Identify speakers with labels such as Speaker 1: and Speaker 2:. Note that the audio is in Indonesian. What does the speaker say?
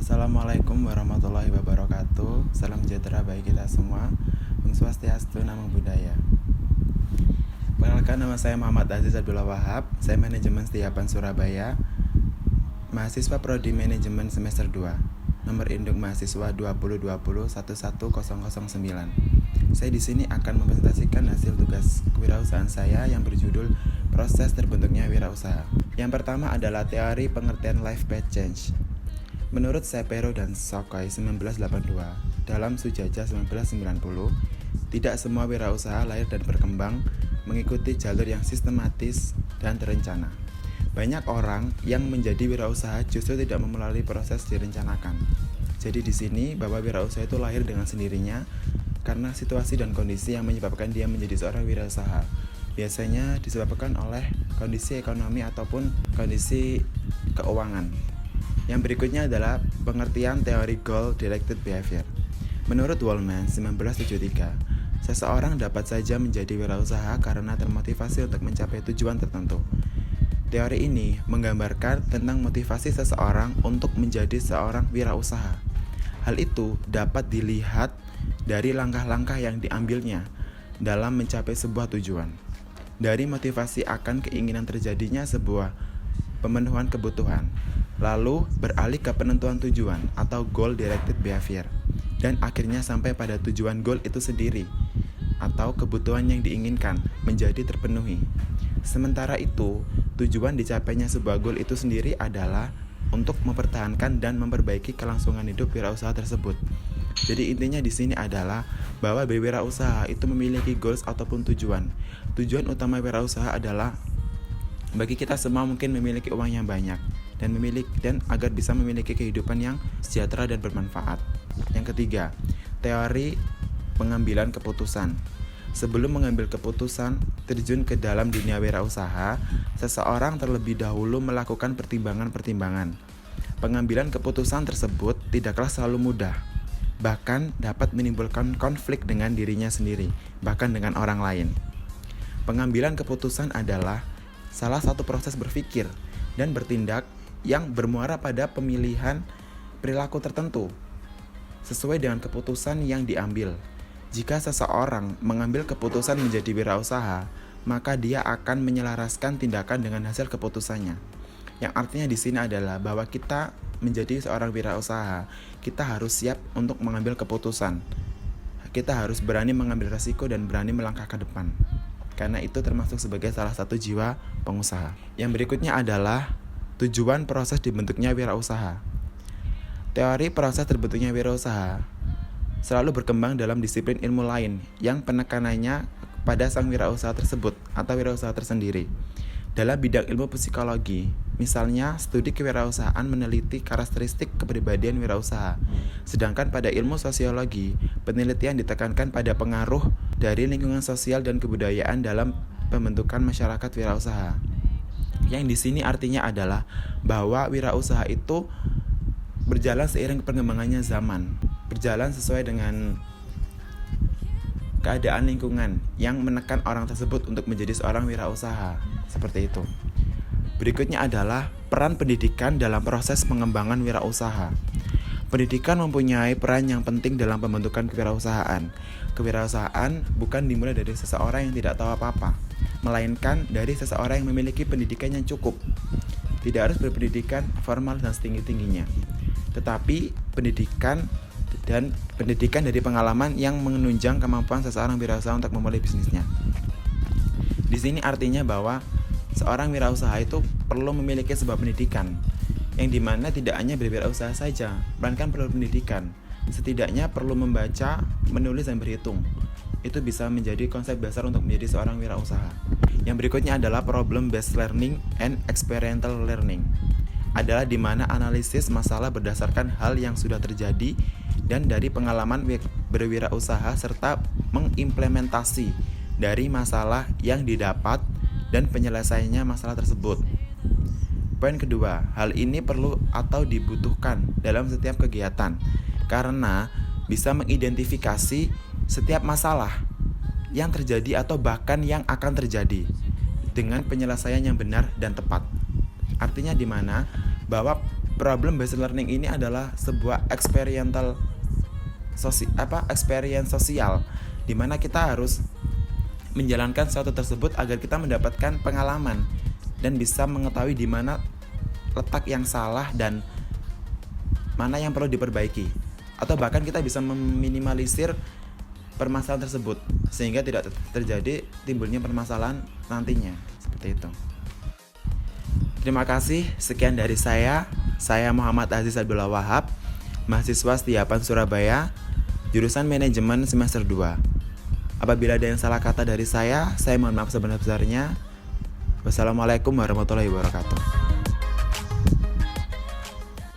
Speaker 1: Assalamualaikum warahmatullahi wabarakatuh. Salam sejahtera bagi kita semua. Om Swastiastu, Namo Buddhaya. Perkenalkan, nama saya Muhammad Aziz Abdullah Wahab. Saya manajemen Setiapan Surabaya, mahasiswa Prodi Manajemen semester 2. Nomor induk mahasiswa 2020111009. Saya di sini akan mempresentasikan hasil tugas kewirausahaan saya yang berjudul Proses Terbentuknya Wirausaha. Yang pertama adalah teori pengertian life path change. Menurut Shapiro dan Shokoi 1982, dalam Sujaja 1990, tidak semua wirausaha lahir dan berkembang mengikuti jalur yang sistematis dan terencana. Banyak orang yang menjadi wirausaha justru tidak melalui proses direncanakan. Jadi di sini bahwa wirausaha itu lahir dengan sendirinya karena situasi dan kondisi yang menyebabkan dia menjadi seorang wirausaha. Biasanya disebabkan oleh kondisi ekonomi ataupun kondisi keuangan. Yang berikutnya adalah pengertian teori goal-directed behavior. Menurut Wallman 1973, seseorang dapat saja menjadi wirausaha karena termotivasi untuk mencapai tujuan tertentu. Teori ini menggambarkan tentang motivasi seseorang untuk menjadi seorang wirausaha. Hal itu dapat dilihat dari langkah-langkah yang diambilnya dalam mencapai sebuah tujuan. Dari motivasi akan keinginan terjadinya sebuah pemenuhan kebutuhan, lalu beralih ke penentuan tujuan atau goal directed behavior, dan akhirnya sampai pada tujuan goal itu sendiri atau kebutuhan yang diinginkan menjadi terpenuhi. Sementara itu, tujuan dicapainya sebuah goal itu sendiri adalah untuk mempertahankan dan memperbaiki kelangsungan hidup wirausaha tersebut. Jadi intinya di sini adalah bahwa wirausaha itu memiliki goals ataupun tujuan. Tujuan utama wirausaha adalah bagi kita semua mungkin memiliki uang yang banyak dan agar bisa memiliki kehidupan yang sejahtera dan bermanfaat. Yang ketiga, teori pengambilan keputusan. Sebelum mengambil keputusan terjun ke dalam dunia wirausaha, seseorang terlebih dahulu melakukan pertimbangan-pertimbangan. Pengambilan keputusan tersebut tidaklah selalu mudah, bahkan dapat menimbulkan konflik dengan dirinya sendiri, bahkan dengan orang lain. Pengambilan keputusan adalah salah satu proses berpikir dan bertindak yang bermuara pada pemilihan perilaku tertentu sesuai dengan keputusan yang diambil. Jika seseorang mengambil keputusan menjadi wirausaha, maka dia akan menyelaraskan tindakan dengan hasil keputusannya. Yang artinya di sini adalah bahwa kita menjadi seorang wirausaha, kita harus siap untuk mengambil keputusan. Kita harus berani mengambil resiko dan berani melangkah ke depan. Karena itu termasuk sebagai salah satu jiwa pengusaha. Yang berikutnya adalah tujuan proses dibentuknya wirausaha. Teori proses terbentuknya wirausaha selalu berkembang dalam disiplin ilmu lain yang penekanannya pada sang wirausaha tersebut atau wirausaha tersendiri. Dalam bidang ilmu psikologi, misalnya studi kewirausahaan meneliti karakteristik kepribadian wirausaha. Sedangkan pada ilmu sosiologi, penelitian ditekankan pada pengaruh dari lingkungan sosial dan kebudayaan dalam pembentukan masyarakat wirausaha. Yang di sini artinya adalah bahwa wirausaha itu berjalan seiring perkembangannya zaman, berjalan sesuai dengan keadaan lingkungan yang menekan orang tersebut untuk menjadi seorang wirausaha. Seperti itu. Berikutnya adalah peran pendidikan dalam proses pengembangan wirausaha. Pendidikan mempunyai peran yang penting dalam pembentukan kewirausahaan. Kewirausahaan bukan dimulai dari seseorang yang tidak tahu apa-apa, melainkan dari seseorang yang memiliki pendidikan yang cukup. Tidak harus berpendidikan formal dan setinggi-tingginya, tetapi pendidikan dari pengalaman yang menunjang kemampuan seseorang wirausaha untuk memulai bisnisnya. Di sini artinya bahwa seorang wirausaha itu perlu memiliki sebuah pendidikan, yang dimana tidak hanya berwirausaha saja, melainkan perlu pendidikan. Setidaknya perlu membaca, menulis, dan berhitung. Itu bisa menjadi konsep dasar untuk menjadi seorang wirausaha. Yang berikutnya adalah problem based learning and experiential learning. Adalah di mana analisis masalah berdasarkan hal yang sudah terjadi dan dari pengalaman berwirausaha serta mengimplementasi dari masalah yang didapat dan penyelesaiannya masalah tersebut. Poin kedua, hal ini perlu atau dibutuhkan dalam setiap kegiatan karena bisa mengidentifikasi setiap masalah yang terjadi atau bahkan yang akan terjadi dengan penyelesaian yang benar dan tepat. Artinya di mana bahwa problem based learning ini adalah sebuah experience sosial di mana kita harus menjalankan sesuatu tersebut agar kita mendapatkan pengalaman dan bisa mengetahui di mana letak yang salah dan mana yang perlu diperbaiki, atau bahkan kita bisa meminimalisir permasalahan tersebut sehingga tidak terjadi timbulnya permasalahan nantinya. Seperti itu. Terima kasih, sekian dari saya Muhammad Aziz Abdullah Wahab, mahasiswa Setiapan Surabaya, jurusan Manajemen semester 2. Apabila ada yang salah kata dari saya mohon maaf sebenar-benarnya. Wassalamualaikum warahmatullahi wabarakatuh.